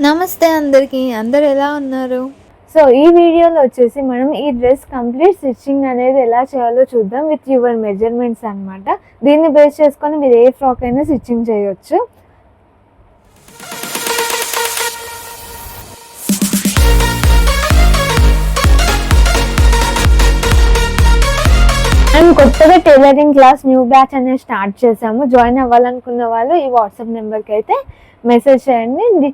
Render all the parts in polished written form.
నమస్తే అందరికీ. అందరూ ఎలా ఉన్నారు? సో ఈ వీడియోలో వచ్చేసి మనం ఈ డ్రెస్ కంప్లీట్ స్టిచ్చింగ్ అనేది ఎలా చేయాలో చూద్దాం విత్ యువర్ మెజర్మెంట్స్ అనమాట. దీన్ని బేస్ చేసుకొని మీరు ఏ ఫ్రాక్ అయినా స్టిచ్చింగ్ చేయొచ్చు. అండ్ కొత్తగా టైలరింగ్ క్లాస్ న్యూ బ్యాచ్ అనేది స్టార్ట్ చేసాము. జాయిన్ అవ్వాలనుకున్న వాళ్ళు ఈ వాట్సాప్ నెంబర్కి అయితే మెసేజ్ చేయండి,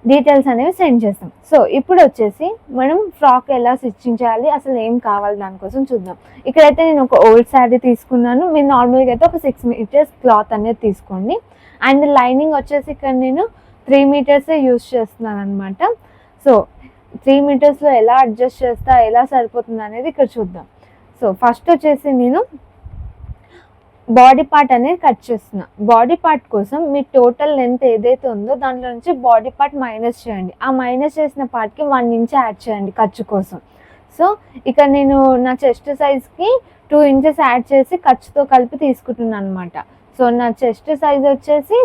డీటెయిల్స్ అనేవి సెండ్ చేస్తాం. సో ఇప్పుడు వచ్చేసి మనం ఫ్రాక్ ఎలా స్టిచ్చింగ్ చేయాలి, అసలు ఏం కావాలి దానికోసం చూద్దాం. ఇక్కడైతే నేను ఒక ఓల్డ్ శారీ తీసుకున్నాను. మీరు నార్మల్గా అయితే ఒక 6 మీటర్స్ క్లాత్ అనేది తీసుకోండి. అండ్ లైనింగ్ వచ్చేసి ఇక్కడ నేను 3 మీటర్స్ యూజ్ చేస్తున్నాను అనమాట. సో 3 మీటర్స్లో ఎలా అడ్జస్ట్ చేస్తా, ఎలా సరిపోతుంది అనేది ఇక్కడ చూద్దాం. సో ఫస్ట్ వచ్చేసి నేను బాడీ పార్ట్ అనేది కట్ చేస్తున్నా. బాడీ పార్ట్ కోసం మీ టోటల్ లెంత్ ఏదైతే ఉందో దాంట్లో నుంచి బాడీ పార్ట్ మైనస్ చేయండి. ఆ మైనస్ చేసిన పార్ట్కి 1 ఇంచ్ యాడ్ చేయండి ఖర్చు కోసం. సో ఇక్కడ నేను నా చెస్ట్ సైజ్కి 2 ఇంచెస్ యాడ్ చేసి ఖర్చుతో కలిపి తీసుకుంటున్నాను అనమాట. సో నా చెస్ట్ సైజ్ వచ్చేసి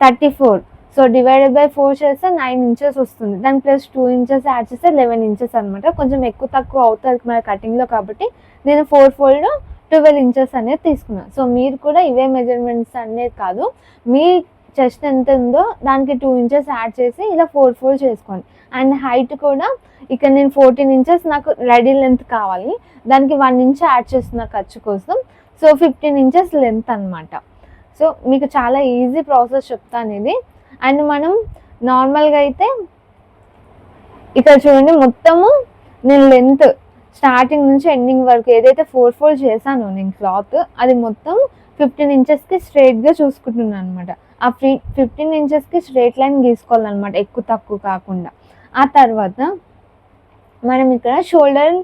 34. సో డివైడెడ్ బై 4 చేస్తే 9 ఇంచెస్ వస్తుంది. దాని ప్లస్ 2 ఇంచెస్ యాడ్ చేస్తే 11 ఇంచెస్ అనమాట. కొంచెం ఎక్కువ తక్కువ అవుతుంది మన కటింగ్లో కాబట్టి నేను 4 ఫోల్డ్ 12 ఇంచెస్ అనేది తీసుకున్నాను. సో మీరు కూడా ఇవే మెజర్మెంట్స్ అనేది కాదు, మీ చెస్ట్ ఎంత ఉందో దానికి 2 ఇంచెస్ యాడ్ చేసి ఇలా 4 ఫోల్డ్ చేసుకోండి. అండ్ హైట్ కూడా ఇక్కడ నేను 14 ఇంచెస్ నాకు రెడీ లెంత్ కావాలి, దానికి 1 ఇంచ్ యాడ్ చేస్తున్నా ఖర్చు కోసం. సో 15 ఇంచెస్ లెంత్ అనమాట. సో మీకు చాలా ఈజీ ప్రాసెస్ చెప్తాను ఇది. అండ్ మనం నార్మల్గా అయితే ఇక్కడ చూడండి, మొత్తము నేను లెంత్ స్టార్టింగ్ నుంచి ఎండింగ్ వరకు ఏదైతే 4 ఫోల్డ్ చేశానో నేను క్లాత్, అది మొత్తం 15 ఇంచెస్కి స్ట్రైట్గా చూసుకుంటున్నాను అనమాట. ఆ 15 ఇంచెస్కి స్ట్రైట్ లైన్ గీసుకోవాలన్నమాట, ఎక్కువ తక్కువ కాకుండా. ఆ తర్వాత మనం ఇక్కడ షోల్డర్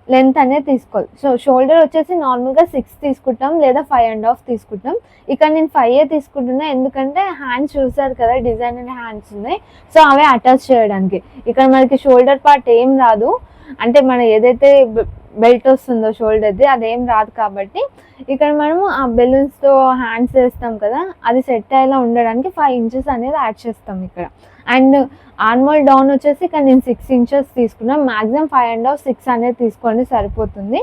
లెంత్ అనేది తీసుకోవాలి. సో షోల్డర్ వచ్చేసి నార్మల్గా 6 తీసుకుంటాం లేదా 5.5 తీసుకుంటాం. ఇక్కడ నేను 5 తీసుకుంటున్నా, ఎందుకంటే హ్యాండ్స్ చూసారు కదా, డిజైన్ అనే హ్యాండ్స్ ఉన్నాయి. సో అవే అటాచ్ చేయడానికి. ఇక్కడ మనకి షోల్డర్ పార్ట్ ఏం రాదు, అంటే మనం ఏదైతే బెల్ట్ వస్తుందో షోల్డర్ది అదేం రాదు కాబట్టి ఇక్కడ మనము ఆ బెలూన్స్తో హ్యాండ్స్ వేస్తాం కదా, అది సెట్ అయ్యేలా ఉండడానికి 5 ఇంచెస్ అనేది యాడ్ చేస్తాం ఇక్కడ. అండ్ ఆర్మోల్ డౌన్ వచ్చేసి ఇక్కడ నేను 6 ఇంచెస్ తీసుకున్నాను. మ్యాక్సిమం 5.5 6 అనేది తీసుకోండి సరిపోతుంది.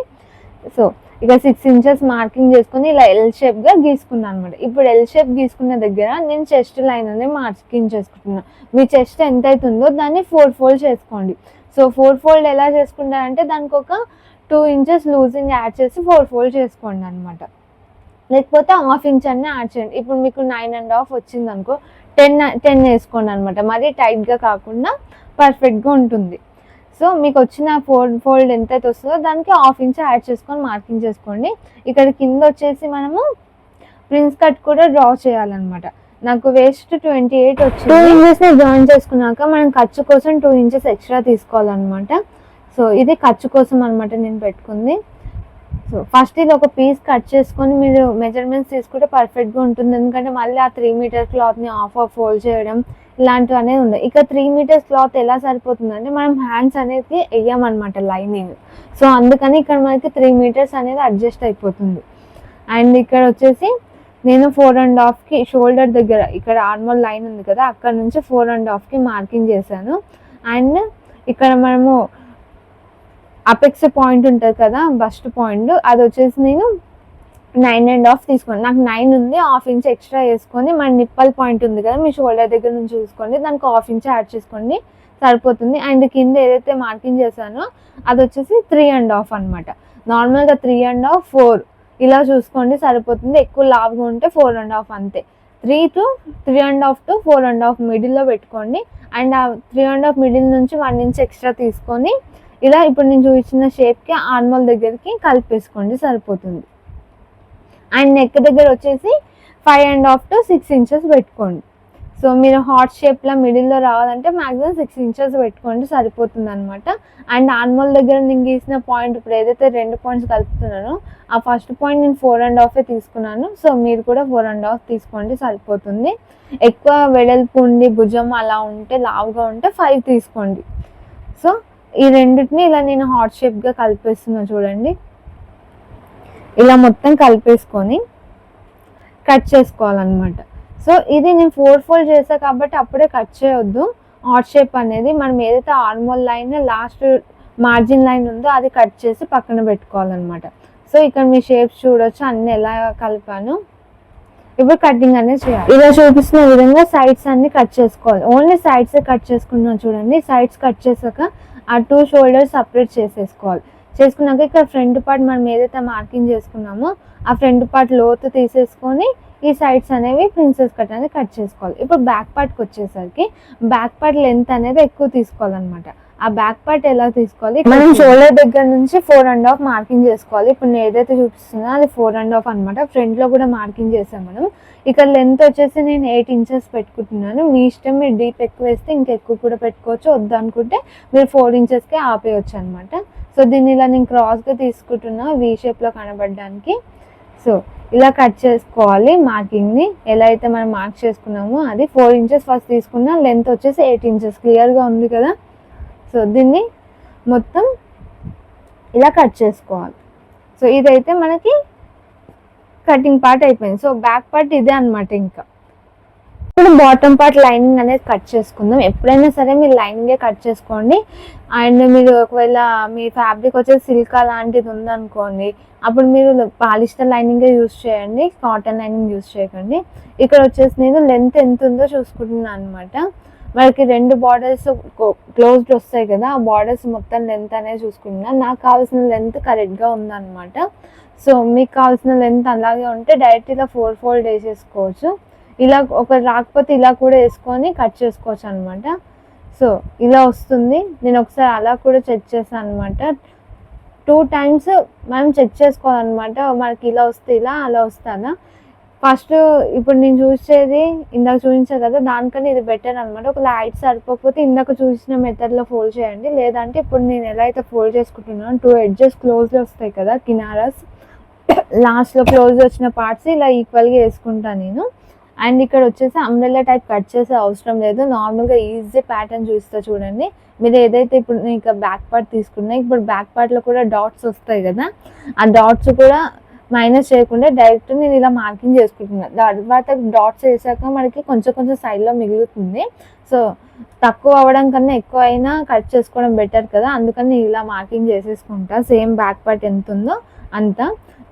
సో ఇక 6 ఇంచెస్ మార్కింగ్ చేసుకొని ఇలా ఎల్ షేప్గా గీసుకున్నాను అనమాట. ఇప్పుడు ఎల్ షేప్ గీసుకున్న దగ్గర నేను చెస్ట్ లైన్ అనేది మార్కింగ్ చేసుకుంటున్నాను. మీ చెస్ట్ ఎంత అవుతుందో దాన్ని 4 ఫోల్డ్ చేసుకోండి. సో 4 ఫోల్డ్ ఎలా చేసుకుంటారంటే దానికి ఒక 2 ఇంచెస్ లూజింగ్ యాడ్ చేసి 4 ఫోల్డ్ చేసుకోండి అనమాట. లేకపోతే 1/2 ఇంచ్ అన్నీ యాడ్ చేయండి. ఇప్పుడు మీకు 9.5 వచ్చింది అనుకో, 10 వేసుకోండి అనమాట. మరీ టైట్గా కాకుండా పర్ఫెక్ట్గా ఉంటుంది. సో మీకు వచ్చిన 4 ఫోల్డ్ ఎంతైతే వస్తుందో దానికి 1/2 ఇంచ్ యాడ్ చేసుకొని మార్కింగ్ చేసుకోండి. ఇక్కడ కింద వచ్చేసి మనము ప్రిన్స్ కట్ కూడా డ్రా చేయాలన్నమాట. నాకు వేస్ట్ 28 వచ్చింది. 2 ఇంచెస్ని జాయిన్ చేసుకున్నాక మనం ఖర్చు కోసం 2 ఇంచెస్ ఎక్స్ట్రా తీసుకోవాలన్నమాట. సో ఇది ఖర్చు కోసం అనమాట నేను పెట్టుకుంది. సో ఫస్ట్ ఇది ఒక పీస్ కట్ చేసుకొని మీరు మెజర్మెంట్స్ తీసుకుంటే పర్ఫెక్ట్గా ఉంటుంది. ఎందుకంటే మళ్ళీ ఆ 3 మీటర్ క్లాత్ని హాఫ్ ఫోల్డ్ చేయడం ఇలాంటివి అనేది ఉండదు. ఇక 3 మీటర్స్ క్లాత్ ఎలా సరిపోతుందంటే మనం హ్యాండ్స్ అనేది వేయమన్నమాట లైనింగ్. సో అందుకని ఇక్కడ మనకి 3 మీటర్స్ అనేది అడ్జస్ట్ అయిపోతుంది. అండ్ ఇక్కడ వచ్చేసి నేను 4.5కి షోల్డర్ దగ్గర ఇక్కడ ఆర్మోల్ లైన్ ఉంది కదా, అక్కడ నుంచి 4.5కి మార్కింగ్ చేశాను. అండ్ ఇక్కడ మనము అపెక్స్ పాయింట్ ఉంటుంది కదా, బస్ట్ పాయింట్, అది వచ్చేసి నేను 9.5 తీసుకోండి. నాకు 9 ఉంది, 1/2 ఇంచ్ ఎక్స్ట్రా వేసుకొని మన నిప్పల్ పాయింట్ ఉంది కదా మీ షోల్డర్ దగ్గర నుంచి చూసుకోండి, దానికి 1/2 ఇంచ్ యాడ్ చేసుకోండి సరిపోతుంది. అండ్ కింద ఏదైతే మార్కింగ్ చేశానో అది వచ్చేసి 3.5 అనమాట. నార్మల్గా 3.5 4 ఇలా చూసుకోండి సరిపోతుంది. ఎక్కువ లావుగా ఉంటే 4.5 అంతే. 3.5 to 4.5 మిడిల్లో పెట్టుకోండి. అండ్ ఆ 3.5 మిడిల్ నుంచి 1 ఇంచ్ ఎక్స్ట్రా తీసుకొని ఇలా ఇప్పుడు నేను చూపించిన షేప్కి ఆర్మోల్ దగ్గరికి కలిపేసుకోండి సరిపోతుంది. అండ్ నెక్ దగ్గర వచ్చేసి 5.5 to 6 ఇంచెస్ పెట్టుకోండి. సో మీరు హార్ట్ షేప్లో మిడిల్లో రావాలంటే మ్యాక్సిమం 6 ఇంచెస్ పెట్టుకోండి సరిపోతుంది అనమాట. అండ్ ఆర్మోల్ దగ్గర నేను గీసిన పాయింట్, ఇప్పుడు ఏదైతే 2 పాయింట్స్ కలుపుతున్నానో ఆ ఫస్ట్ పాయింట్ నేను 4.5 తీసుకున్నాను. సో మీరు కూడా 4.5 తీసుకోండి సరిపోతుంది. ఎక్కువ వెడల్పు ఉండి భుజం అలా ఉంటే లావుగా ఉంటే 5 తీసుకోండి. సో ఈ రెండింటిని ఇలా నేను హార్ట్ షేప్గా కలిపేస్తున్నా చూడండి. ఇలా మొత్తం కలిపేసుకొని కట్ చేసుకోవాలన్నమాట. సో ఇది నేను 4 ఫోల్డ్ చేసా కాబట్టి అప్పుడే కట్ చేయొద్దు, హార్ట్ షేప్ అనేది మనం ఏదైతే ఆర్మోల్ లైన్ లాస్ట్ మార్జిన్ లైన్ ఉందో అది కట్ చేసి పక్కన పెట్టుకోవాలన్నమాట. సో ఇక్కడ మీ షేప్స్ చూడొచ్చు అన్ని ఎలా కలిపాను. ఇప్పుడు కటింగ్ అనేది చేయాలి. ఇలా చూపిస్తున్న విధంగా సైడ్స్ అన్ని కట్ చేసుకోవాలి. ఓన్లీ సైడ్స్ కట్ చేసుకున్నాం చూడండి. సైడ్స్ కట్ చేసాక ఆ 2 షోల్డర్స్ సపరేట్ చేసేసుకోవాలి. చేసుకున్నాక ఇక్కడ ఫ్రంట్ పార్ట్ మనం ఏదైతే మార్కింగ్ చేసుకున్నామో ఆ ఫ్రంట్ పార్ట్ లోతు తీసేసుకొని ఈ సైడ్స్ అనేవి ప్రిన్సెస్ కట్ అనేది కట్ చేసుకోవాలి. ఇప్పుడు బ్యాక్ పార్ట్కి వచ్చేసరికి బ్యాక్ పార్ట్ లెంత్ అనేది ఎక్కువ తీసుకోవాలన్నమాట. ఆ బ్యాక్ పార్ట్ ఎలా తీసుకోవాలి, మనం షోల్డర్ దగ్గర నుంచి 4.5 మార్కింగ్ చేసుకోవాలి. ఇప్పుడు నేను ఏదైతే చూపిస్తున్నా అది 4.5 అనమాట. ఫ్రంట్ లో కూడా మార్కింగ్ చేసాం మనం. ఇక్కడ లెంత్ వచ్చేసి నేను 8 ఇంచెస్ పెట్టుకుంటున్నాను. మీ ఇష్టం, మీరు డీప్ ఎక్కువ వేస్తే ఇంకెక్కువ కూడా పెట్టుకోవచ్చు. వద్దు అనుకుంటే మీరు 4 ఇంచెస్కే ఆపేయచ్చు అనమాట. సో దీన్ని ఇలా నేను క్రాస్గా తీసుకుంటున్నా వీ షేప్లో కనబడడానికి. సో ఇలా కట్ చేసుకోవాలి మార్కింగ్ని. ఎలా అయితే మనం మార్క్ చేసుకున్నామో అది 4 ఇంచెస్ ఫస్ట్ తీసుకున్నా, లెంత్ వచ్చేసి 8 ఇంచెస్. క్లియర్గా ఉంది కదా. సో దీన్ని మొత్తం ఇలా కట్ చేసుకోవాలి. సో ఇదైతే మనకి కటింగ్ పార్ట్ అయిపోయింది. సో బ్యాక్ పార్ట్ ఇదే అనమాట. ఇంకా ఇప్పుడు బాటమ్ పార్ట్ లైనింగ్ అనేది కట్ చేసుకుందాం. ఎప్పుడైనా సరే మీరు లైనింగే కట్ చేసుకోండి. అండ్ మీరు ఒకవేళ మీ ఫ్యాబ్రిక్ వచ్చేసి సిల్క్ లాంటిది ఉందనుకోండి, అప్పుడు మీరు పాలిస్టర్ లైనింగే యూస్ చేయండి, కాటన్ లైనింగ్ యూస్ చేయకండి. ఇక్కడ వచ్చేసి నేను లెంత్ ఎంత ఉందో చూసుకుంటున్నాను అనమాట. మనకి 2 బార్డర్స్ క్లోజ్డ్ వస్తాయి కదా, ఆ బార్డర్స్ మొత్తం లెంత్ అనేది చూసుకుంటున్నాను. నాకు కావాల్సిన లెంత్ కరెక్ట్గా ఉందన్నమాట. సో మీకు కావాల్సిన లెంత్ అలాగే ఉంటే డైరెక్ట్ ఇలా 4 ఫోల్డ్ వేసేసుకోవచ్చు. ఇలా ఒక రాకపోతే ఇలా కూడా వేసుకొని కట్ చేసుకోవచ్చు అనమాట. సో ఇలా వస్తుంది. నేను ఒకసారి అలా కూడా చెక్ చేశాను అనమాట. 2 టైమ్స్ మనం చెక్ చేసుకోవాలన్నమాట. మనకి ఇలా వస్తే ఇలా, అలా వస్తుందా. ఫస్ట్ ఇప్పుడు నేను చూసేది ఇందాక చూపించా కదా, దానికన్నా ఇది బెటర్ అనమాట. ఒక హైట్ సరిపోకపోతే ఇందాక చూసిన మెథడ్లో ఫోల్డ్ చేయండి. లేదంటే ఇప్పుడు నేను ఎలా అయితే ఫోల్డ్ చేసుకుంటున్నాను 2 ఎడ్జెస్ క్లోజ్లో వస్తాయి కదా, కినారాస్ లాస్ట్లో క్లోజ్ వచ్చిన పార్ట్స్ ఇలా ఈక్వల్గా వేసుకుంటాను నేను. అండ్ ఇక్కడ వచ్చేసి అంబ్రెల్లా టైప్ కట్ చేసే అవసరం లేదు. నార్మల్గా ఈజీ ప్యాటర్న్ చూస్తా చూడండి. మీరు ఏదైతే ఇప్పుడు నేను ఇక్కడ బ్యాక్ పార్ట్ తీసుకున్నా, ఇప్పుడు బ్యాక్ పార్ట్లో కూడా డాట్స్ వస్తాయి కదా, ఆ డాట్స్ కూడా మైనస్ చేయకుండా డైరెక్ట్ నేను ఇలా మార్కింగ్ చేసుకుంటున్నాను. తర్వాత డాట్స్ వేసాక మనకి కొంచెం కొంచెం సైడ్లో మిగులుతుంది. సో తక్కువ అవ్వడం కన్నా ఎక్కువ అయినా కట్ చేసుకోవడం బెటర్ కదా, అందుకని నేను ఇలా మార్కింగ్ చేసేసుకుంటా. సేమ్ బ్యాక్ పార్ట్ ఎంత ఉందో అంత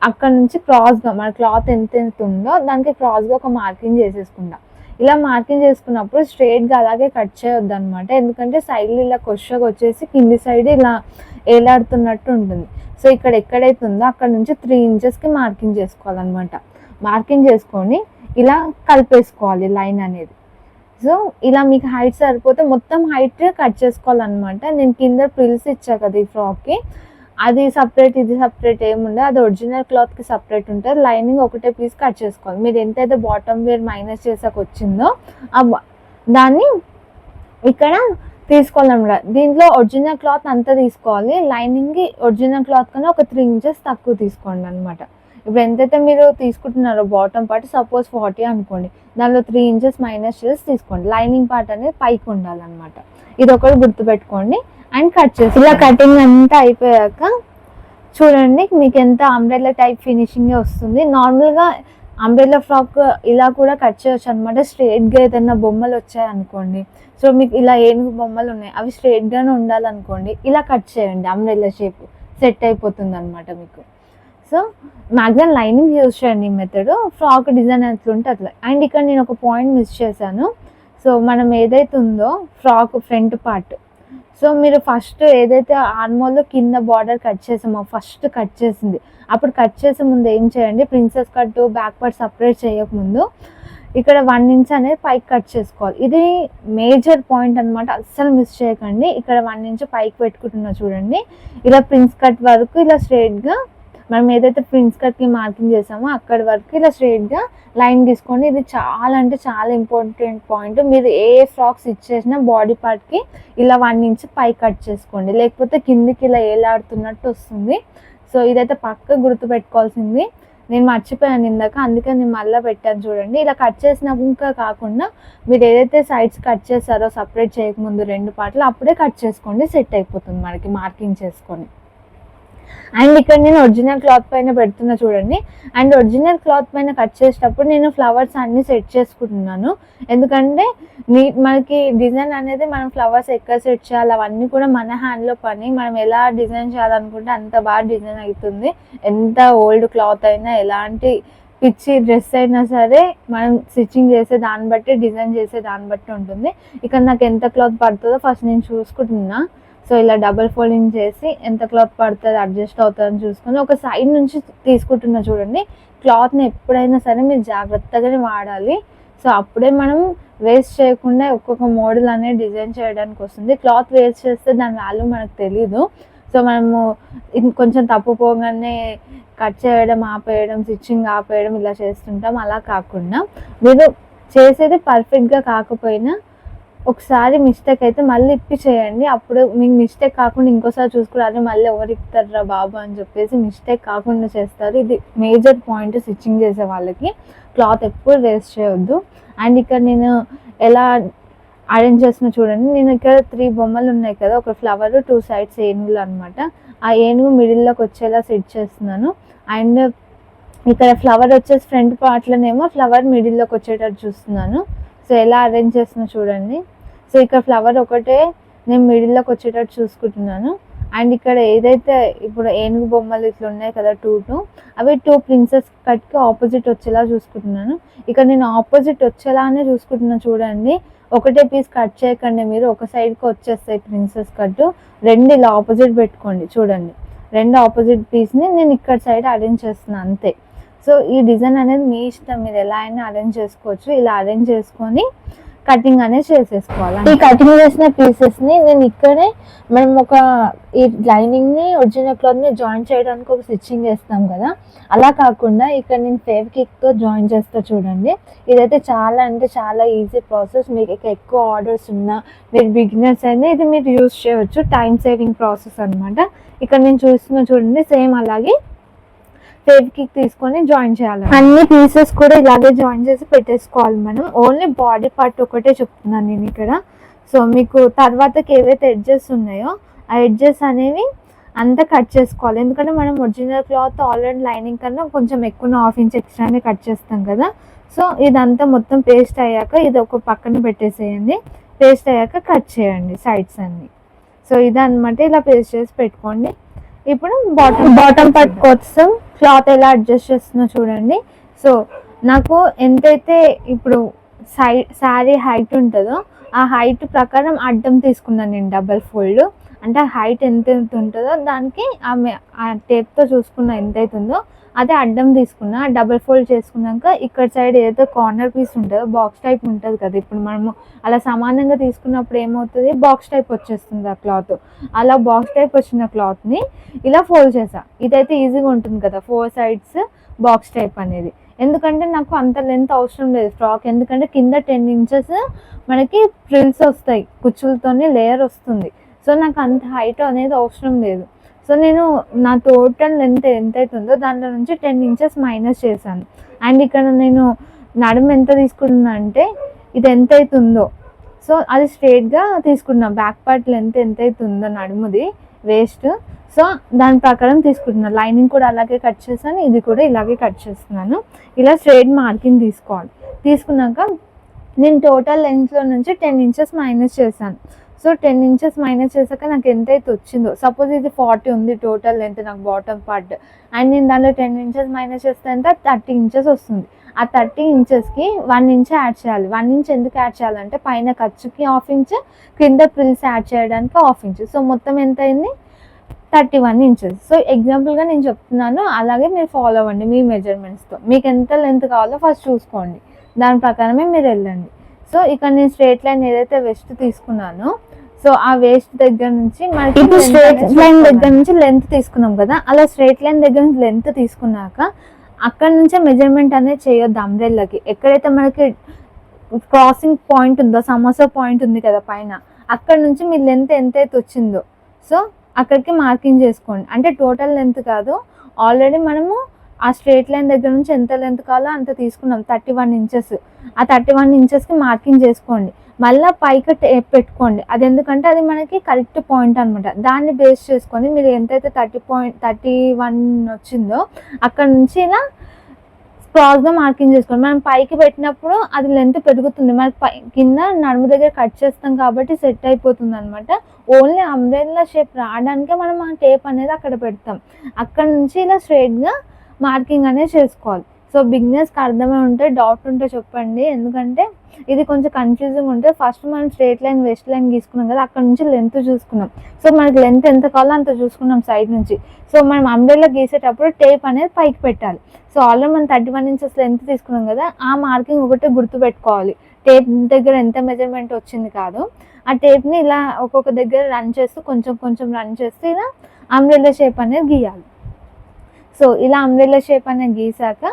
అక్కడ నుంచి క్రాస్గా మన క్లాత్ ఎంత ఉందో దానికి క్రాస్గా ఒక మార్కింగ్ చేసేసుకుంటా. ఇలా మార్కింగ్ చేసుకున్నప్పుడు స్ట్రైట్గా అలాగే కట్ చేయొద్దు అనమాట. ఎందుకంటే సైడ్లో ఇలా కొషగా వచ్చేసి కింది సైడ్ ఇలా ఏలాడుతున్నట్టు ఉంటుంది. సో ఇక్కడ ఎక్కడైతే ఉందో అక్కడ నుంచి 3 ఇంచెస్కి మార్కింగ్ చేసుకోవాలన్నమాట. మార్కింగ్ చేసుకొని ఇలా కలిపేసుకోవాలి లైన్ అనేది. సో ఇలా మీకు హైట్ సరిపోతే మొత్తం హైట్ కట్ చేసుకోవాలన్నమాట. నేను కింద ప్రిల్స్ ఇచ్చా కదా ఈ ఫ్రాక్కి, అది సపరేట్ ఇది సపరేట్ ఏముండదు. అది ఒరిజినల్ క్లాత్కి సపరేట్ ఉంటుంది. లైనింగ్ ఒకటే పీస్ కట్ చేసుకోవాలి. మీరు ఎంతైతే బాటమ్ వేర్ మైనస్ చేసాక వచ్చిందో దాన్ని ఇక్కడ తీసుకోవాలన్నమాట. దీంట్లో ఒరిజినల్ క్లాత్ అంతా తీసుకోవాలి. లైనింగ్కి ఒరిజినల్ క్లాత్ కన్నా ఒక 3 ఇంచెస్ తక్కువ తీసుకోండి అనమాట. ఇప్పుడు ఎంతైతే మీరు తీసుకుంటున్నారో బాటమ్ పార్ట్ సపోజ్ 40 అనుకోండి, దానిలో 3 ఇంచెస్ మైనస్ చేసి తీసుకోండి. లైనింగ్ పార్ట్ అనేది పైకి ఉండాలన్నమాట. ఇది ఒకటి గుర్తుపెట్టుకోండి. అండ్ కట్ చేసి ఇలా కటింగ్ అంతా అయిపోయాక చూడండి మీకు ఎంత అంబ్రెల్లా టైప్ ఫినిషింగే వస్తుంది. నార్మల్గా అంబ్రెల్లా ఫ్రాక్ ఇలా కూడా కట్ చేయొచ్చు అనమాట. స్ట్రైట్గా ఏదైనా బొమ్మలు వచ్చాయనుకోండి, సో మీకు ఇలా ఏనుగు బొమ్మలు ఉన్నాయి, అవి స్ట్రైట్గానే ఉండాలనుకోండి, ఇలా కట్ చేయండి. అంబ్రెల్లా షేప్ సెట్ అయిపోతుంది అనమాట మీకు. సో మ్యాక్సిమం లైనింగ్ యూజ్ చేయండి ఈ మెథడ్. ఫ్రాక్ డిజైన్ ఎట్లుంటే అట్లా. అండ్ ఇక్కడ నేను ఒక పాయింట్ మిస్ చేశాను. సో మనం ఏదైతే ఉందో ఫ్రాక్ ఫ్రంట్ పార్ట్, సో మీరు ఫస్ట్ ఏదైతే ఆర్మోల్లో కింద బార్డర్ కట్ చేసామో ఫస్ట్ కట్ చేసింది, అప్పుడు కట్ చేసే ముందు ఏం చేయండి, princess cut back part separate చేయకముందు ఇక్కడ 1 ఇంచ్ అనేది పైకి కట్ చేసుకోవాలి. ఇది మేజర్ పాయింట్ అనమాట, అస్సలు మిస్ చేయకండి. ఇక్కడ 1 ఇంచ్ పైకి పెట్టుకుంటున్నా చూడండి. ఇలా ప్రిన్స్ కట్ వరకు ఇలా స్ట్రైట్గా మనం ఏదైతే ప్రిన్స్ కట్కి మార్కింగ్ చేసామో అక్కడి వరకు ఇలా స్ట్రైట్గా లైన్ తీసుకోండి. ఇది చాలా అంటే చాలా ఇంపార్టెంట్ పాయింట్. మీరు ఏ ఫ్రాక్స్ ఇచ్చేసినా బాడీ పార్ట్కి ఇలా 1 ఇంచ్ పైకి కట్ చేసుకోండి, లేకపోతే కిందికి ఇలా ఏలాడుతున్నట్టు వస్తుంది. సో ఇదైతే పక్క గుర్తుపెట్టుకోవాల్సింది. నేను మర్చిపోయాను ఇందాక, అందుకని నేను మళ్ళీ పెట్టాను చూడండి. ఇలా కట్ చేసినాక కాకుండా మీరు ఏదైతే సైడ్స్ కట్ చేస్తారో సపరేట్ చేయకముందు 2 పార్ట్లు అప్పుడే కట్ చేసుకోండి, సెట్ అయిపోతుంది మనకి మార్కింగ్ చేసుకొని. అండ్ ఇక్కడ నేను ఒరిజినల్ క్లాత్ పైన పెడుతున్నా చూడండి. అండ్ ఒరిజినల్ క్లాత్ పైన కట్ చేసేటప్పుడు నేను ఫ్లవర్స్ అన్ని సెట్ చేసుకుంటున్నాను. ఎందుకంటే మనకి డిజైన్ అనేది మనం ఫ్లవర్స్ ఎక్కడ సెట్ చేయాలి అవన్నీ కూడా మన హ్యాండ్లో పని. మనం ఎలా డిజైన్ చేయాలనుకుంటే అంత బాగా డిజైన్ అవుతుంది. ఎంత ఓల్డ్ క్లాత్ అయినా, ఎలాంటి పిచ్చి డ్రెస్ అయినా సరే మనం స్టిచ్చింగ్ చేసే దాన్ని బట్టి, డిజైన్ చేసే దాన్ని బట్టి ఉంటుంది. ఇక్కడ నాకు ఎంత క్లాత్ పడుతుందో ఫస్ట్ నేను చూసుకుంటున్నా. సో ఇలా డబుల్ ఫోల్డింగ్ చేసి ఎంత క్లాత్ పడుతుంది, అడ్జస్ట్ అవుతుందని చూసుకొని ఒక సైడ్ నుంచి తీసుకుంటున్నా చూడండి. క్లాత్ని ఎప్పుడైనా సరే మీరు జాగ్రత్తగానే వాడాలి. సో అప్పుడే మనం వేస్ట్ చేయకుండా ఒక్కొక్క మోడల్ అనేది డిజైన్ చేయడానికి వస్తుంది. క్లాత్ వేస్ట్ చేస్తే దాని వాల్యూ మనకు తెలీదు. సో మనము కొంచెం తప్పుపోగానే కట్ చేయడం ఆపేయడం, స్టిచ్చింగ్ ఆపేయడం ఇలా చేస్తుంటాం. అలా కాకుండా మీరు చేసేది పర్ఫెక్ట్గా కాకపోయినా ఒకసారి మిస్టేక్ అయితే మళ్ళీ ఇప్పి చేయండి. అప్పుడు మీకు మిస్టేక్ కాకుండా ఇంకోసారి చూసుకురాలి, మళ్ళీ ఎవరు ఇప్పుతారా బాబు అని చెప్పేసి మిస్టేక్ కాకుండా చేస్తారు. ఇది మేజర్ పాయింట్ స్టిచ్చింగ్ చేసే వాళ్ళకి. క్లాత్ ఎప్పుడు వేస్ట్ చేయొద్దు. అండ్ ఇక్కడ నేను ఎలా అరేంజ్ చేస్తున్నా చూడండి. నేను ఇక్కడ 3 బొమ్మలు ఉన్నాయి కదా, ఒక ఫ్లవర్, 2 సైడ్స్ ఏనుగులు అనమాట. ఆ ఏనుగు మిడిల్లోకి వచ్చేలా సెట్ చేస్తున్నాను. అండ్ ఇక్కడ ఫ్లవర్ వచ్చేసి ఫ్రంట్ పార్ట్లోనేమో ఫ్లవర్ మిడిల్లోకి వచ్చేటట్టు చూస్తున్నాను. సో ఎలా అరేంజ్ చేస్తున్నా చూడండి. సో ఇక్కడ ఫ్లవర్ ఒకటే నేను మిడిల్లోకి వచ్చేటట్టు చూసుకుంటున్నాను. అండ్ ఇక్కడ ఏదైతే ఇప్పుడు ఏనుగు బొమ్మలు ఇట్లా ఉన్నాయి కదా 2 అవి 2 ప్రిన్సెస్ కట్కి ఆపోజిట్ వచ్చేలా చూసుకుంటున్నాను. ఇక్కడ నేను ఆపోజిట్ వచ్చేలానే చూసుకుంటున్నాను చూడండి. ఒకటే పీస్ కట్ చేయకండి మీరు, ఒక సైడ్కి వచ్చేస్తాయి ప్రిన్సెస్ కట్. 2 ఇలా ఆపోజిట్ పెట్టుకోండి చూడండి. 2 ఆపోజిట్ పీస్ని నేను ఇక్కడ సైడ్ అరేంజ్ చేస్తున్నాను అంతే. సో ఈ డిజైన్ అనేది మీ ఇష్టం, మీరు ఎలా అయినా అరేంజ్ చేసుకోవచ్చు. ఇలా అరేంజ్ చేసుకొని కటింగ్ అనేది చేసేసుకోవాలి. ఈ కటింగ్ చేసిన పీసెస్ని నేను ఇక్కడే మనం ఈ లైనింగ్ని ఒరిజినల్ క్లాత్ని జాయిన్ చేయడానికి ఒక స్టిచ్చింగ్ చేస్తాం కదా, అలా కాకుండా ఇక్కడ నేను ఫెవిక్విక్తో జాయిన్ చేస్తా చూడండి. ఇదైతే చాలా అంటే చాలా ఈజీ ప్రాసెస్. మీకు ఎక్కువ ఆర్డర్స్ ఉన్నా, మీరు బిగినర్స్ అయినా ఇది మీరు యూజ్ చేయవచ్చు. టైం సేవింగ్ ప్రాసెస్ అనమాట. ఇక్కడ నేను చూస్తున్నా చూడండి, సేమ్ అలాగే ఫెవిక్విక్ తీసుకొని జాయిన్ చేయాలి. అన్ని పీసెస్ కూడా ఇలాగే జాయిన్ చేసి పెట్టేసుకోవాలి మనం. ఓన్లీ బాడీ పార్ట్ ఒకటే చెప్తున్నాను నేను ఇక్కడ. సో మీకు తర్వాతకి ఏవైతే ఎడ్జెస్ ఉన్నాయో ఆ ఎడ్జెస్ అనేవి అంతా కట్ చేసుకోవాలి. ఎందుకంటే మనం ఒరిజినల్ క్లాత్ ఆల్రెడీ లైనింగ్ కన్నా కొంచెం ఎక్కువ 1/2 ఇంచ్ ఎక్స్ట్రానే కట్ చేస్తాం కదా. సో ఇదంతా మొత్తం పేస్ట్ అయ్యాక ఇది ఒక పక్కన పెట్టేసేయండి. పేస్ట్ అయ్యాక కట్ చేయండి సైడ్స్ అన్ని. సో ఇదన్నమాట, ఇలా పేస్ట్ చేసి పెట్టుకోండి. ఇప్పుడు బాటమ్ పార్ట్ కోసం క్లాత్ ఎలా అడ్జస్ట్ చేస్తున్నా చూడండి. సో నాకు ఎంతైతే ఇప్పుడు శారీ హైట్ ఉంటుందో ఆ హైట్ ప్రకారం అడ్డం తీసుకున్నాను నేను డబల్ ఫోల్డ్. అంటే హైట్ ఎంత ఉంటుందో దానికి ఆ టేప్తో చూసుకున్న ఎంతైతే ఉందో అదే అడ్డం తీసుకున్నా. డబల్ ఫోల్డ్ చేసుకున్నాక ఇక్కడ సైడ్ ఏదైతే కార్నర్ పీస్ ఉంటుందో బాక్స్ టైప్ ఉంటుంది కదా, ఇప్పుడు మనము అలా సమానంగా తీసుకున్నప్పుడు ఏమవుతుంది, బాక్స్ టైప్ వచ్చేస్తుంది ఆ క్లాత్. అలా బాక్స్ టైప్ వచ్చిన క్లాత్ని ఇలా ఫోల్డ్ చేసా. ఇదైతే ఈజీగా ఉంటుంది కదా 4 సైడ్స్ బాక్స్ టైప్ అనేది. ఎందుకంటే నాకు అంత లెంత్ అవసరం లేదు ఫ్రాక్. ఎందుకంటే కింద 10 ఇంచెస్ మనకి ఫ్రిల్స్ వస్తాయి, కుచ్చులతోనే లేయర్ వస్తుంది. సో నాకు అంత హైట్ అనేది అవసరం లేదు. సో నేను నా టోటల్ లెంత్ ఎంతైతే ఉందో దాంట్లో నుంచి 10 ఇంచెస్ మైనస్ చేశాను. అండ్ ఇక్కడ నేను నడుము ఎంత తీసుకున్నా అంటే ఇది ఎంతైతే ఉందో సో అది స్ట్రేట్గా తీసుకున్నా. బ్యాక్ పార్ట్ లెంత్ ఎంతైతే ఉందో నడుముది వేస్ట్, సో దాని ప్రకారం తీసుకుంటున్నాను. లైనింగ్ కూడా అలాగే కట్ చేశాను, ఇది కూడా ఇలాగే కట్ చేస్తున్నాను. ఇలా స్ట్రేట్ మార్కింగ్ తీసుకోవాలి. తీసుకున్నాక నేను టోటల్ లెంత్లో నుంచి 10 ఇంచెస్ మైనస్ చేశాను. సో 10 ఇంచెస్ మైనస్ చేశాక నాకు ఎంతైతే వచ్చిందో, సపోజ్ ఇది 40 ఉంది టోటల్ లెంత్ నాకు బాటమ్ పార్ట్, అండ్ నేను దానిలో 10 ఇంచెస్ మైనస్ చేస్తే ఎంత 30 ఇంచెస్ వస్తుంది. ఆ 30 ఇంచెస్కి 1 ఇంచ్ యాడ్ చేయాలి. 1 ఇంచ్ ఎందుకు యాడ్ చేయాలంటే పైన ఖర్చుకి 1/2 ఇంచ్, కింద ప్రిల్స్ యాడ్ చేయడానికి 1/2 ఇంచ్. సో మొత్తం ఎంత అయింది 31 ఇంచెస్. సో ఎగ్జాంపుల్గా నేను చెప్తున్నాను, అలాగే మీరు ఫాలో అవ్వండి మీ మెజర్మెంట్స్తో. మీకు ఎంత లెంత్ కావాలో ఫస్ట్ చూసుకోండి, దాని ప్రకారమే మీరు వెళ్ళండి. సో ఇక్కడ నేను స్ట్రేట్ లైన్ ఏదైతే వెస్ట్ తీసుకున్నానో సో ఆ వేస్ట్ దగ్గర నుంచి మనకి స్ట్రేట్ లైన్ దగ్గర నుంచి లెంత్ తీసుకున్నాం కదా, అలా స్ట్రేట్ లైన్ దగ్గర నుంచి లెంత్ తీసుకున్నాక అక్కడ నుంచే మెజర్మెంట్ అనేది చేయొద్దు అంబ్రెల్లాకి. ఎక్కడైతే మనకి క్రాసింగ్ పాయింట్ ఉందో, సమోసా పాయింట్ ఉంది కదా పైన, అక్కడ నుంచి మీ లెంత్ ఎంతైతే వచ్చిందో సో అక్కడికి మార్కింగ్ చేసుకోండి. అంటే టోటల్ లెంత్ కాదు, ఆల్రెడీ మనము ఆ స్ట్రేట్ లైన్ దగ్గర నుంచి ఎంత లెంత్ కావాలో అంత తీసుకున్నాం 31 ఇంచెస్. ఆ 31 ఇంచెస్కి మార్కింగ్ చేసుకోండి. మళ్ళీ పైకి టేప్ పెట్టుకోండి. అది ఎందుకంటే అది మనకి కరెక్ట్ పాయింట్ అనమాట. దాన్ని బేస్ చేసుకొని మీరు ఎంతైతే 31 వచ్చిందో అక్కడ నుంచి ఇలా క్రాస్గా మార్కింగ్ చేసుకోండి. మనం పైకి పెట్టినప్పుడు అది లెంత్ పెరుగుతుంది, మనకి కింద నడుము దగ్గర కట్ చేస్తాం కాబట్టి సెట్ అయిపోతుంది అనమాట. ఓన్లీ అంబ్రెల్లా షేప్ రావడానికే మనం ఆ టేప్ అనేది అక్కడ పెడతాం. అక్కడ నుంచి ఇలా స్ట్రైట్గా మార్కింగ్ అనేది చేసుకోవాలి. సో బిగినర్స్కి అర్థమై ఉంటే, డౌట్ ఉంటే చెప్పండి, ఎందుకంటే ఇది కొంచెం కన్ఫ్యూజింగ్ ఉంటే. ఫస్ట్ మనం స్ట్రైట్ లైన్ వెస్ట్ లైన్ గీసుకున్నాం కదా, అక్కడ నుంచి లెంత్ చూసుకున్నాం. సో మనకి లెంత్ ఎంత కావాలో అంత చూసుకున్నాం సైడ్ నుంచి. సో మనం అంబ్రెల్లా గీసేటప్పుడు టేప్ అనేది పైకి పెట్టాలి. సో ఆల్రెడీ మనం 31 ఇంచెస్ లెంత్ తీసుకున్నాం కదా, ఆ మార్కింగ్ ఒకటే గుర్తుపెట్టుకోవాలి. టేప్ దగ్గర ఎంత మెజర్మెంట్ వచ్చింది కాదు, ఆ టేప్ని ఇలా ఒక్కొక్క దగ్గర రన్ చేస్తూ కొంచెం కొంచెం రన్ చేస్తూ ఇలా అంబ్రెల్లా షేప్ అనేది గీయాలి. సో ఇలా అంబ్రెల్లా షేప్ అనేది గీసాక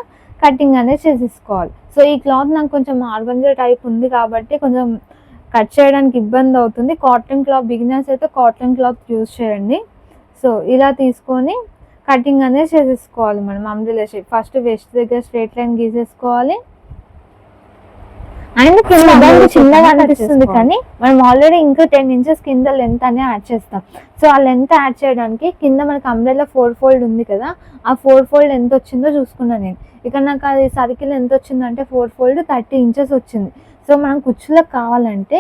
కటింగ్ అనేది చేసేసుకోవాలి. సో ఈ క్లాత్ నాకు కొంచెం ఆర్గంజా టైప్ ఉంది కాబట్టి కొంచెం కట్ చేయడానికి ఇబ్బంది అవుతుంది. కాటన్ క్లాత్, బిగినర్స్ అయితే కాటన్ క్లాత్ యూజ్ చేయండి. సో ఇలా తీసుకొని కటింగ్ అనేది చేసేసుకోవాలి మనం అంబ్రెల్లా షేప్. ఫస్ట్ వెస్ట్ దగ్గర స్ట్రైట్ లైన్ గీసేసుకోవాలి. అండ్ కింద చిన్నగా అనిపిస్తుంది కానీ మనం ఆల్రెడీ ఇంకా 10 ఇంచెస్ కింద లెంత్ అనేది యాడ్ చేస్తాం. సో ఆ లెంత్ యాడ్ చేయడానికి కింద మనకి అంబ్రెల్లా 4 ఫోల్డ్ ఉంది కదా, ఆ 4 ఫోల్డ్ ఎంత వచ్చిందో చూసుకున్నాను నేను. ఇక్కడ నాకు అది సర్కిల్ ఎంత వచ్చిందంటే 4 ఫోల్డ్ 30 ఇంచెస్ వచ్చింది. సో మనం కుచ్చులకు కావాలంటే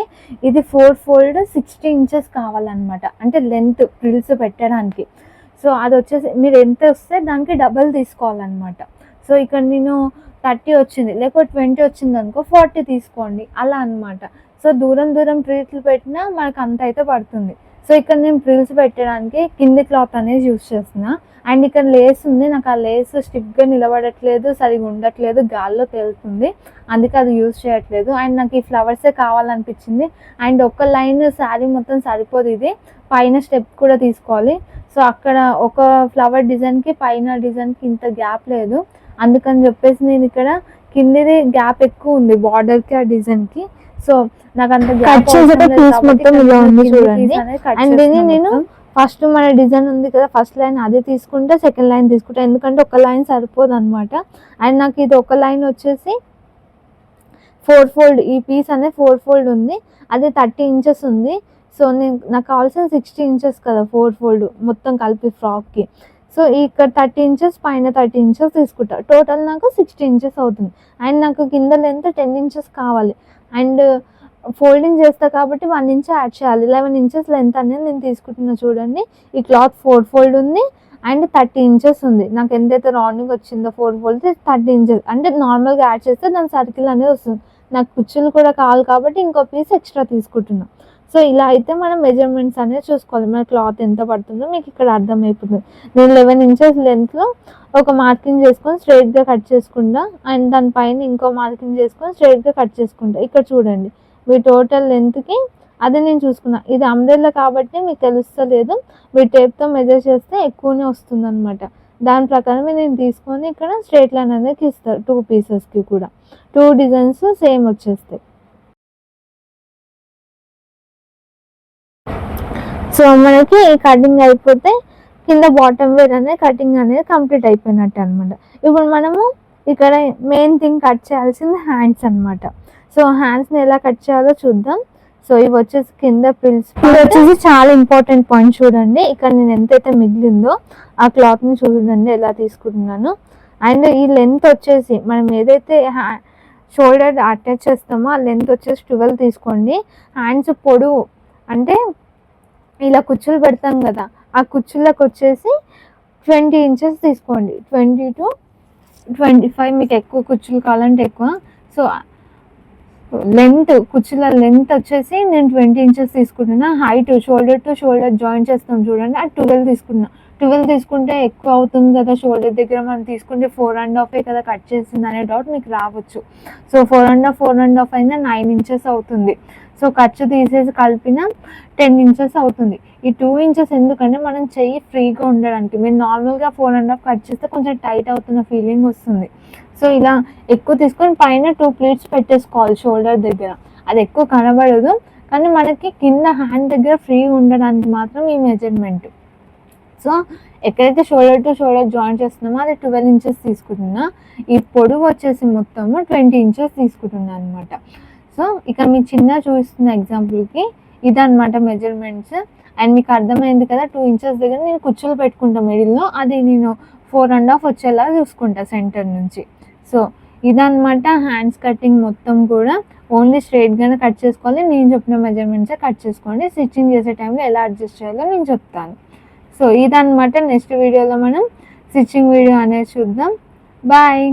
ఇది 4 ఫోల్డ్ 60 ఇంచెస్ కావాలన్నమాట, అంటే లెంత్ ఫ్రిల్స్ పెట్టడానికి. సో అది వచ్చేసి మీరు ఎంత వస్తే దానికి డబల్ తీసుకోవాలన్నమాట. సో ఇక్కడ నేను 30 వచ్చింది, లేకపోతే 20 వచ్చింది అనుకో 40 తీసుకోండి, అలా అనమాట. సో దూరం దూరం ప్రిల్స్ పెట్టినా మనకు అంత అయితే పడుతుంది. సో ఇక్కడ నేను ప్రిల్స్ పెట్టడానికి కింది క్లాత్ అనేది యూజ్ చేస్తున్నా. అండ్ ఇక్కడ లేస్ ఉంది, నాకు ఆ లేస్ స్టిఫ్గా నిలబడట్లేదు, సరిగా ఉండట్లేదు, గాల్లో తేలుతుంది, అందుకే అది యూజ్ చేయట్లేదు. అండ్ నాకు ఈ ఫ్లవర్సే కావాలనిపించింది. అండ్ ఒక లైన్ శారీ మొత్తం సరిపోదు, ఇది పైన స్టెప్ కూడా తీసుకోవాలి. సో అక్కడ ఒక ఫ్లవర్ డిజైన్కి పైన డిజైన్కి ఇంత గ్యాప్ లేదు, అందుకని చెప్పేసి నేను ఇక్కడ కిందిది గ్యాప్ ఎక్కువ ఉంది బార్డర్కి ఆ డిజైన్కి. సో నాకు అంత గ్యాప్ మొత్తం ఇలా ఉంది చూడండి. అండ్ దీన్ని నేను ఫస్ట్ మన డిజైన్ ఉంది కదా, ఫస్ట్ లైన్ అది తీసుకుంటే సెకండ్ లైన్ తీసుకుంటా, ఎందుకంటే ఒక లైన్ సరిపోదు అనమాట. అండ్ నాకు ఇది ఒక లైన్ వచ్చేసి 4 ఫోల్డ్, ఈ పీస్ అనేది 4 ఫోల్డ్ ఉంది, అది 30 ఇంచెస్ ఉంది. సో నాకు కావాల్సిన 60 ఇంచెస్ కదా 4 ఫోల్డ్ మొత్తం కలిపి ఫ్రాక్కి. సో ఇక్కడ 30 ఇంచెస్ పైన 30 ఇంచెస్ తీసుకుంటా, టోటల్ నాకు 60 ఇంచెస్ అవుతుంది. అండ్ నాకు కింద లెంత్ 10 ఇంచెస్ కావాలి. అండ్ ఫోల్డింగ్ చేస్తా కాబట్టి 1 ఇంచ్ యాడ్ చేయాలి. 11 ఇంచెస్ లెంత్ అనేది నేను తీసుకుంటున్నా చూడండి. ఈ క్లాత్ 4 ఫోల్డ్ ఉంది అండ్ 30 ఇంచెస్ ఉంది. నాకు ఎంతైతే రౌండింగ్ వచ్చిందో 4 ఫోల్డ్ 30 ఇంచెస్, అంటే నార్మల్గా యాడ్ చేస్తే దాని సర్కిల్ అనేది వస్తుంది. నాకు కుచ్చులు కూడా కావాలి కాబట్టి ఇంకో పీస్ ఎక్స్ట్రా తీసుకుంటున్నా. సో ఇలా అయితే మనం మెజర్మెంట్స్ అనేది చూసుకోవాలి, మన క్లాత్ ఎంత పడుతుందో మీకు ఇక్కడ అర్థమైపోతుంది. నేను 11 ఇంచెస్ లెంత్లో ఒక మార్కింగ్ చేసుకొని స్ట్రైట్గా కట్ చేసుకుంటా, అండ్ దానిపైన ఇంకో మార్కింగ్ చేసుకొని స్ట్రైట్గా కట్ చేసుకుంటా. ఇక్కడ చూడండి మీ టోటల్ లెంత్కి అది నేను చూసుకున్నా. ఇది అంబ్రెల్లా కాబట్టి మీకు తెలుస్తలేదు, మీ టేప్తో మెజర్ చేస్తే ఎక్కువనే వస్తుంది అనమాట. దాని ప్రకారమే నేను తీసుకొని ఇక్కడ స్ట్రైట్ లైన్ అనేది ఇస్తాను. 2 పీసెస్కి కూడా 2 డిజైన్స్ సేమ్ వచ్చేస్తాయి. సో మనకి ఈ కటింగ్ అయిపోతే కింద బాటమ్ వేర్ అనేది కటింగ్ అనేది కంప్లీట్ అయిపోయినట్టు అనమాట. ఇప్పుడు మనము ఇక్కడ మెయిన్ థింగ్ కట్ చేయాల్సింది హ్యాండ్స్ అనమాట. సో హ్యాండ్స్ని ఎలా కట్ చేయాలో చూద్దాం. సో ఇవి వచ్చేసి కింద ప్రిల్స్, ఇది వచ్చేసి చాలా ఇంపార్టెంట్ పాయింట్ చూడండి. ఇక్కడ నేను ఎంతైతే మిగిలిందో ఆ క్లాత్ని చూడండి ఎలా తీసుకుంటున్నాను. అండ్ ఈ లెంత్ వచ్చేసి మనం ఏదైతే షోల్డర్ అటాచ్ చేస్తామో ఆ లెంత్ వచ్చేసి 12 తీసుకోండి. హ్యాండ్స్ పొడవు అంటే ఇలా కుచ్చులు పెడతాం కదా, ఆ కుచ్చులకు వచ్చేసి 20 ఇంచెస్ తీసుకోండి. 20 to 25 మీకు ఎక్కువ కుచ్చులు కావాలంటే ఎక్కువ. సో లెంత్ కుచ్చుల లెంత్ వచ్చేసి నేను 20 ఇంచెస్ తీసుకుంటున్నా. Height shoulder to shoulder join చేస్తాం చూడండి, అది 12 తీసుకున్నా. 12 తీసుకుంటే ఎక్కువ అవుతుంది కదా, షోల్డర్ దగ్గర మనం తీసుకుంటే 4.5 కదా కట్ చేసింది అనే డౌట్ మీకు రావచ్చు. సో 4.5 అయినా 9 ఇంచెస్ అవుతుంది. సో ఖర్చు తీసేసి కలిపిన 10 ఇంచెస్ అవుతుంది. ఈ 2 ఇంచెస్ ఎందుకంటే మనం చెయ్యి ఫ్రీగా ఉండడానికి. మీరు నార్మల్గా 4.5 కట్ చేస్తే కొంచెం టైట్ అవుతున్న ఫీలింగ్ వస్తుంది. సో ఇలా ఎక్కువ తీసుకొని పైన 2 ప్లేట్స్ పెట్టేసుకోవాలి షోల్డర్ దగ్గర, అది ఎక్కువ కనబడదు కానీ మనకి కింద హ్యాండ్ దగ్గర ఫ్రీ ఉండడానికి మాత్రం ఈ మెజర్మెంట్. సో ఎక్కడైతే షోల్డర్ టు షోల్డర్ జాయిన్ చేస్తున్నామో అది 12 ఇంచెస్ తీసుకుంటున్నా. ఈ పొడవు వచ్చేసి మొత్తము 20 ఇంచెస్ తీసుకుంటున్నా అనమాట. సో సో ఇక్కడ మీకు చిన్న చూపిస్తున్న ఎగ్జాంపుల్కి ఇదన్నమాట మెజర్మెంట్స్. అండ్ మీకు అర్థమైంది కదా, 2 ఇంచెస్ దగ్గర నేను కుచ్చులు పెట్టుకుంటా మిడిల్లో, అది నేను 4.5 వచ్చేలా చూసుకుంటా సెంటర్ నుంచి. సో ఇదన్నమాట హ్యాండ్స్ కటింగ్ మొత్తం కూడా. ఓన్లీ స్ట్రైట్గానే కట్ చేసుకోవాలి, నేను చెప్పిన మెజర్మెంట్సే కట్ చేసుకోండి. స్టిచ్చింగ్ చేసే టైంలో ఎలా అడ్జస్ట్ చేయాలో నేను చెప్తాను. సో ఇదన్నమాట. నెక్స్ట్ వీడియోలో మనం స్టిచ్చింగ్ వీడియో అనేది చూద్దాం. బాయ్.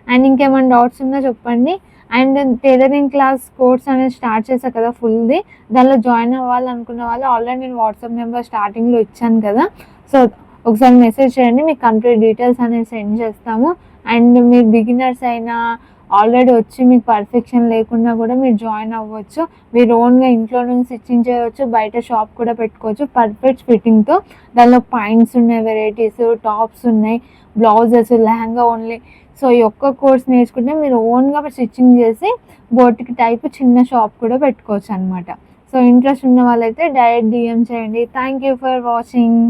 అండ్ ఇంకేమైనా డౌట్స్ ఉన్నా చెప్పండి. అండ్ టైలరింగ్ క్లాస్ కోర్స్ అనేది స్టార్ట్ చేశా కదా ఫుల్ది, దానిలో జాయిన్ అవ్వాలనుకున్న వాళ్ళు ఆల్రెడీ నేను వాట్సాప్ నెంబర్ స్టార్టింగ్లో ఇచ్చాను కదా, సో ఒకసారి మెసేజ్ చేయండి, మీకు కంప్లీట్ డీటెయిల్స్ అనేవి సెండ్ చేస్తాము. అండ్ మీరు బిగినర్స్ అయినా ఆల్రెడీ వచ్చి మీకు పర్ఫెక్షన్ లేకుండా కూడా మీరు జాయిన్ అవ్వచ్చు. మీరు ఓన్గా ఇంట్లో నుంచి స్టిచ్చింగ్ చేయవచ్చు, బయట షాప్ కూడా పెట్టుకోవచ్చు పర్ఫెక్ట్ ఫిట్టింగ్తో. దానిలో పాయింట్స్ ఉన్నాయి, వెరైటీస్, టాప్స్ ఉన్నాయి, బ్లౌజెస్, లెహంగా ఓన్లీ. సో ఈ ఒక్క కోర్స్ నేర్చుకుంటే మీరు ఓన్గా స్టిచ్చింగ్ చేసి బోటిక్ టైప్ చిన్న షాప్ కూడా పెట్టుకోవచ్చు అనమాట. సో ఇంట్రెస్ట్ ఉన్న వాళ్ళైతే డైరెక్ట్ DM చేయండి. Thank you for watching.